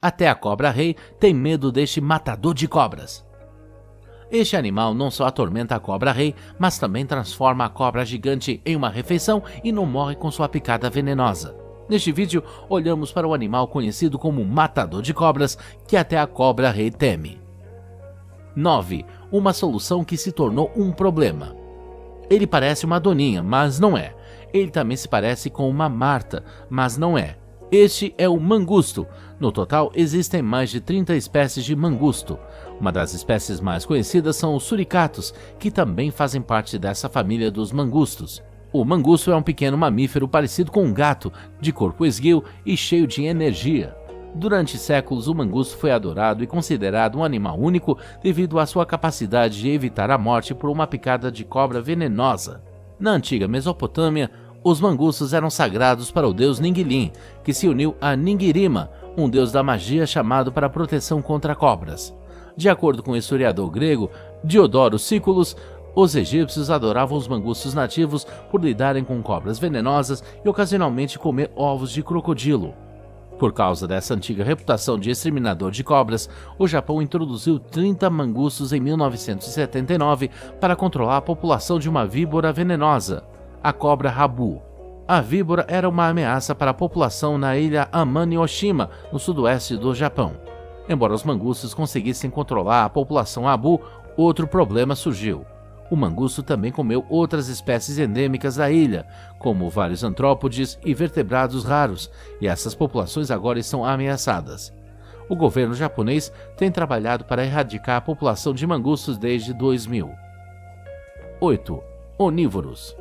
Até a cobra-rei tem medo deste matador de cobras. Este animal não só atormenta a cobra-rei, mas também transforma a cobra gigante em uma refeição e não morre com sua picada venenosa. Neste vídeo, olhamos para o animal conhecido como matador de cobras, que até a cobra-rei teme. 9. Uma solução que se tornou um problema. Ele parece uma doninha, mas não é. Ele também se parece com uma Marta, mas não é. Este é o mangusto. No total, existem mais de 30 espécies de mangusto. Uma das espécies mais conhecidas são os suricatos, que também fazem parte dessa família dos mangustos. O mangusto é um pequeno mamífero parecido com um gato, de corpo esguio e cheio de energia. Durante séculos, o mangusto foi adorado e considerado um animal único devido à sua capacidade de evitar a morte por uma picada de cobra venenosa. Na antiga Mesopotâmia, os mangustos eram sagrados para o deus Ningulim, que se uniu a Ningirima, um deus da magia chamado para a proteção contra cobras. De acordo com o historiador grego Diodoro Sículos, os egípcios adoravam os mangustos nativos por lidarem com cobras venenosas e ocasionalmente comer ovos de crocodilo. Por causa dessa antiga reputação de exterminador de cobras, o Japão introduziu 30 mangustos em 1979 para controlar a população de uma víbora venenosa, a cobra rabu. A víbora era uma ameaça para a população na ilha Amane-Oshima, no sudoeste do Japão. Embora os mangustos conseguissem controlar a população rabu, outro problema surgiu. O mangusto também comeu outras espécies endêmicas da ilha, como vários antrópodes e vertebrados raros, e essas populações agora estão ameaçadas. O governo japonês tem trabalhado para erradicar a população de mangustos desde 2000. 8. Onívoros.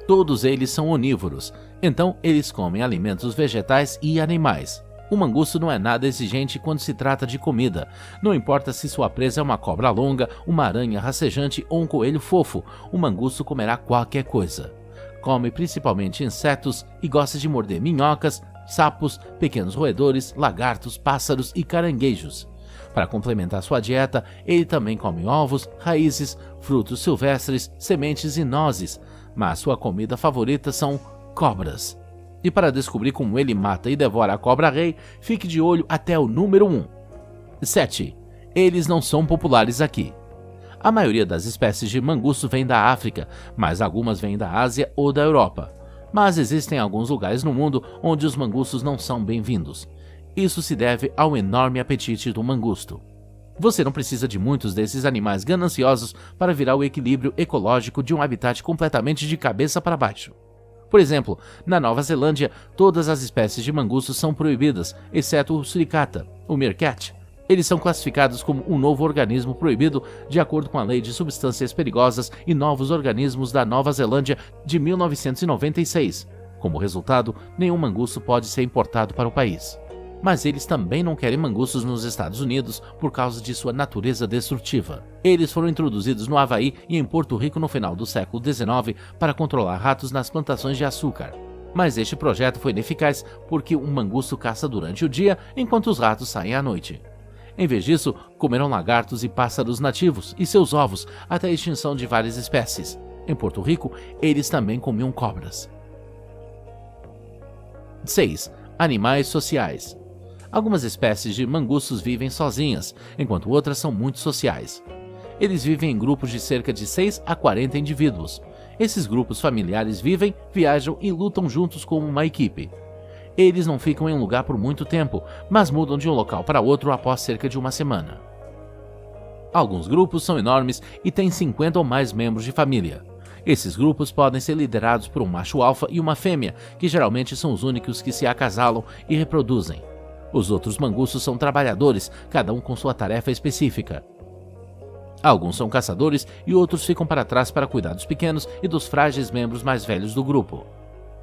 Todos eles são onívoros, então eles comem alimentos vegetais e animais. O mangusto não é nada exigente quando se trata de comida. Não importa se sua presa é uma cobra longa, uma aranha rastejante ou um coelho fofo, o mangusto comerá qualquer coisa. Come principalmente insetos e gosta de morder minhocas, sapos, pequenos roedores, lagartos, pássaros e caranguejos. Para complementar sua dieta, ele também come ovos, raízes, frutos silvestres, sementes e nozes, mas sua comida favorita são cobras. E para descobrir como ele mata e devora a cobra-rei, fique de olho até o número 1. 7. Eles não são populares aqui. A maioria das espécies de mangusto vem da África, mas algumas vêm da Ásia ou da Europa. Mas existem alguns lugares no mundo onde os mangustos não são bem-vindos. Isso se deve ao enorme apetite do mangusto. Você não precisa de muitos desses animais gananciosos para virar o equilíbrio ecológico de um habitat completamente de cabeça para baixo. Por exemplo, na Nova Zelândia, todas as espécies de mangustos são proibidas, exceto o suricata, o meerkat. Eles são classificados como um novo organismo proibido de acordo com a Lei de Substâncias Perigosas e Novos Organismos da Nova Zelândia de 1996. Como resultado, nenhum mangusto pode ser importado para o país. Mas eles também não querem mangustos nos Estados Unidos por causa de sua natureza destrutiva. Eles foram introduzidos no Havaí e em Porto Rico no final do século XIX para controlar ratos nas plantações de açúcar. Mas este projeto foi ineficaz porque um mangusto caça durante o dia enquanto os ratos saem à noite. Em vez disso, comeram lagartos e pássaros nativos e seus ovos até a extinção de várias espécies. Em Porto Rico, eles também comiam cobras. 6. Animais sociais. Algumas espécies de mangustos vivem sozinhas, enquanto outras são muito sociais. Eles vivem em grupos de cerca de 6 a 40 indivíduos. Esses grupos familiares vivem, viajam e lutam juntos como uma equipe. Eles não ficam em um lugar por muito tempo, mas mudam de um local para outro após cerca de uma semana. Alguns grupos são enormes e têm 50 ou mais membros de família. Esses grupos podem ser liderados por um macho alfa e uma fêmea, que geralmente são os únicos que se acasalam e reproduzem. Os outros mangustos são trabalhadores, cada um com sua tarefa específica. Alguns são caçadores e outros ficam para trás para cuidar dos pequenos e dos frágeis membros mais velhos do grupo.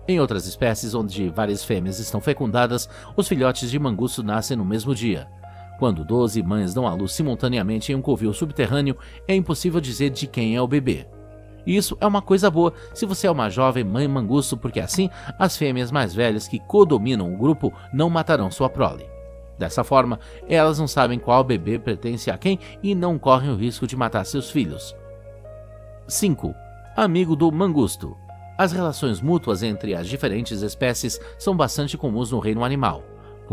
Em outras espécies onde várias fêmeas estão fecundadas, os filhotes de mangusto nascem no mesmo dia. Quando 12 mães dão à luz simultaneamente em um covil subterrâneo, é impossível dizer de quem é o bebê. E isso é uma coisa boa se você é uma jovem mãe mangusto, porque assim as fêmeas mais velhas que codominam o grupo não matarão sua prole. Dessa forma, elas não sabem qual bebê pertence a quem e não correm o risco de matar seus filhos. 5. Amigo do mangusto. As relações mútuas entre as diferentes espécies são bastante comuns no reino animal.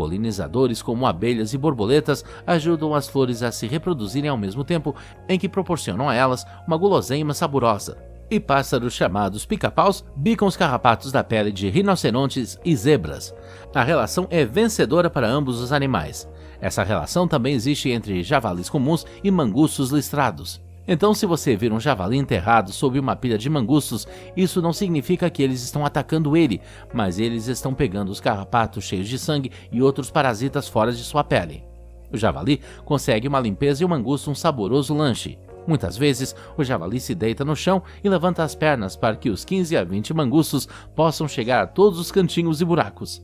Polinizadores como abelhas e borboletas ajudam as flores a se reproduzirem ao mesmo tempo em que proporcionam a elas uma guloseima saborosa. E pássaros chamados pica-paus bicam os carrapatos da pele de rinocerontes e zebras. A relação é vencedora para ambos os animais. Essa relação também existe entre javalis comuns e mangustos listrados. Então, se você vir um javali enterrado sob uma pilha de mangustos, isso não significa que eles estão atacando ele, mas eles estão pegando os carrapatos cheios de sangue e outros parasitas fora de sua pele. O javali consegue uma limpeza e o mangusto um saboroso lanche. Muitas vezes, o javali se deita no chão e levanta as pernas para que os 15 a 20 mangustos possam chegar a todos os cantinhos e buracos.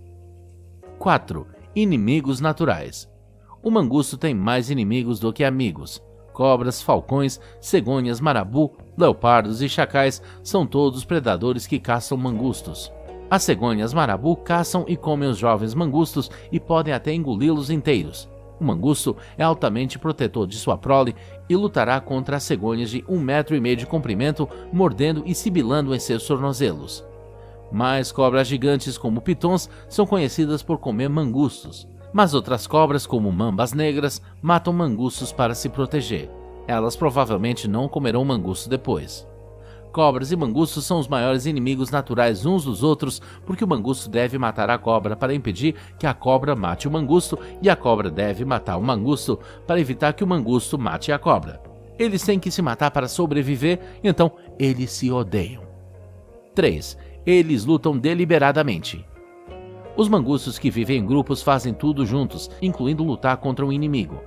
4. Inimigos naturais. O mangusto tem mais inimigos do que amigos. Cobras, falcões, cegonhas, marabu, leopardos e chacais são todos predadores que caçam mangustos. As cegonhas marabu caçam e comem os jovens mangustos e podem até engoli-los inteiros. O mangusto é altamente protetor de sua prole e lutará contra as cegonhas de 1,5 metro de comprimento, mordendo e sibilando em seus tornozelos. Mas cobras gigantes como pitons são conhecidas por comer mangustos, mas outras cobras como mambas negras matam mangustos para se proteger. Elas provavelmente não comerão mangusto depois. Cobras e mangustos são os maiores inimigos naturais uns dos outros, porque o mangusto deve matar a cobra para impedir que a cobra mate o mangusto, e a cobra deve matar o mangusto para evitar que o mangusto mate a cobra. Eles têm que se matar para sobreviver, então eles se odeiam. 3. Eles lutam deliberadamente. Os mangustos que vivem em grupos fazem tudo juntos, incluindo lutar contra um inimigo.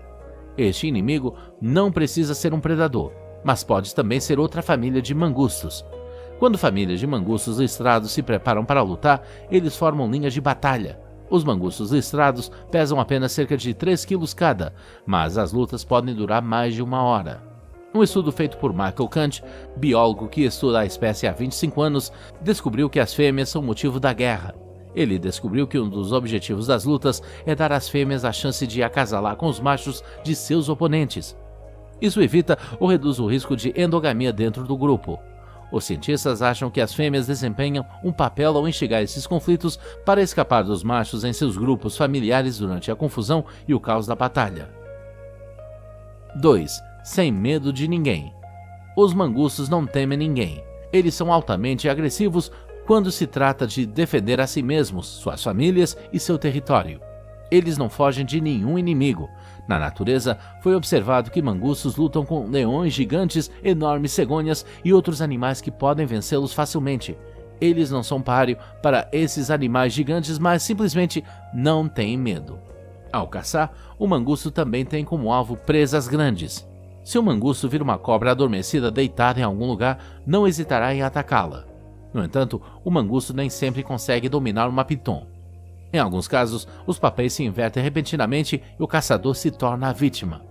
Este inimigo não precisa ser um predador, mas pode também ser outra família de mangustos. Quando famílias de mangustos listrados se preparam para lutar, eles formam linhas de batalha. Os mangustos listrados pesam apenas cerca de 3 quilos cada, mas as lutas podem durar mais de 1 hora. Um estudo feito por Michael Kant, biólogo que estuda a espécie há 25 anos, descobriu que as fêmeas são motivo da guerra. Ele descobriu que um dos objetivos das lutas é dar às fêmeas a chance de acasalar com os machos de seus oponentes. Isso evita ou reduz o risco de endogamia dentro do grupo. Os cientistas acham que as fêmeas desempenham um papel ao instigar esses conflitos para escapar dos machos em seus grupos familiares durante a confusão e o caos da batalha. 2. Sem medo de ninguém. Os mangustos não temem ninguém. Eles são altamente agressivos quando se trata de defender a si mesmos, suas famílias e seu território. Eles não fogem de nenhum inimigo. Na natureza, foi observado que mangustos lutam com leões gigantes, enormes cegonhas e outros animais que podem vencê-los facilmente. Eles não são páreo para esses animais gigantes, mas simplesmente não têm medo. Ao caçar, o mangusto também tem como alvo presas grandes. Se o mangusto vir uma cobra adormecida deitada em algum lugar, não hesitará em atacá-la. No entanto, o mangusto nem sempre consegue dominar uma piton. Em alguns casos, os papéis se invertem repentinamente e o caçador se torna a vítima.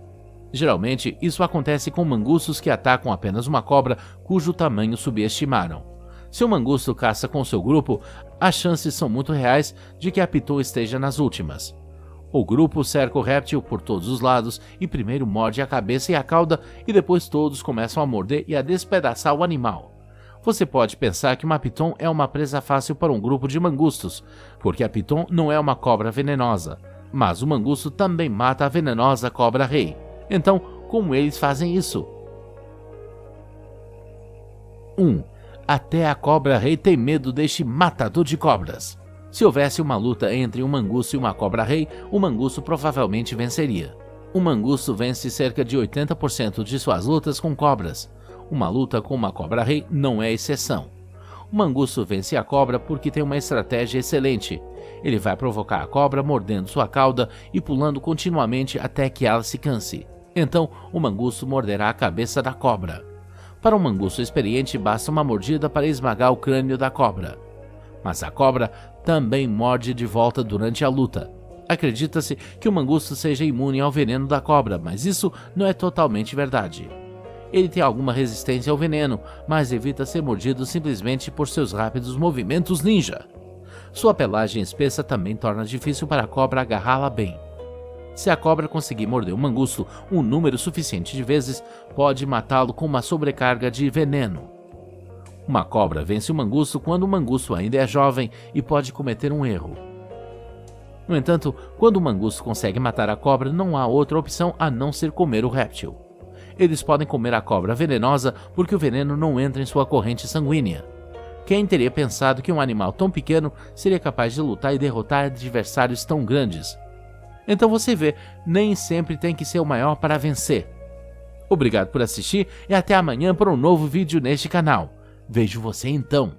Geralmente, isso acontece com mangustos que atacam apenas uma cobra cujo tamanho subestimaram. Se o mangusto caça com seu grupo, as chances são muito reais de que a piton esteja nas últimas. O grupo cerca o réptil por todos os lados e primeiro morde a cabeça e a cauda e depois todos começam a morder e a despedaçar o animal. Você pode pensar que uma piton é uma presa fácil para um grupo de mangustos, porque a piton não é uma cobra venenosa, mas o mangusto também mata a venenosa cobra-rei. Então, como eles fazem isso? 1. Até a cobra-rei tem medo deste matador de cobras. Se houvesse uma luta entre um mangusto e uma cobra-rei, o mangusto provavelmente venceria. O mangusto vence cerca de 80% de suas lutas com cobras. Uma luta com uma cobra-rei não é exceção. O mangusto vence a cobra porque tem uma estratégia excelente. Ele vai provocar a cobra mordendo sua cauda e pulando continuamente até que ela se canse. Então, o mangusto morderá a cabeça da cobra. Para um mangusto experiente, basta uma mordida para esmagar o crânio da cobra. Mas a cobra também morde de volta durante a luta. Acredita-se que o mangusto seja imune ao veneno da cobra, mas isso não é totalmente verdade. Ele tem alguma resistência ao veneno, mas evita ser mordido simplesmente por seus rápidos movimentos ninja. Sua pelagem espessa também torna difícil para a cobra agarrá-la bem. Se a cobra conseguir morder o mangusto um número suficiente de vezes, pode matá-lo com uma sobrecarga de veneno. Uma cobra vence o mangusto quando o mangusto ainda é jovem e pode cometer um erro. No entanto, quando o mangusto consegue matar a cobra, não há outra opção a não ser comer o réptil. Eles podem comer a cobra venenosa porque o veneno não entra em sua corrente sanguínea. Quem teria pensado que um animal tão pequeno seria capaz de lutar e derrotar adversários tão grandes? Então você vê, nem sempre tem que ser o maior para vencer. Obrigado por assistir e até amanhã para um novo vídeo neste canal. Vejo você então.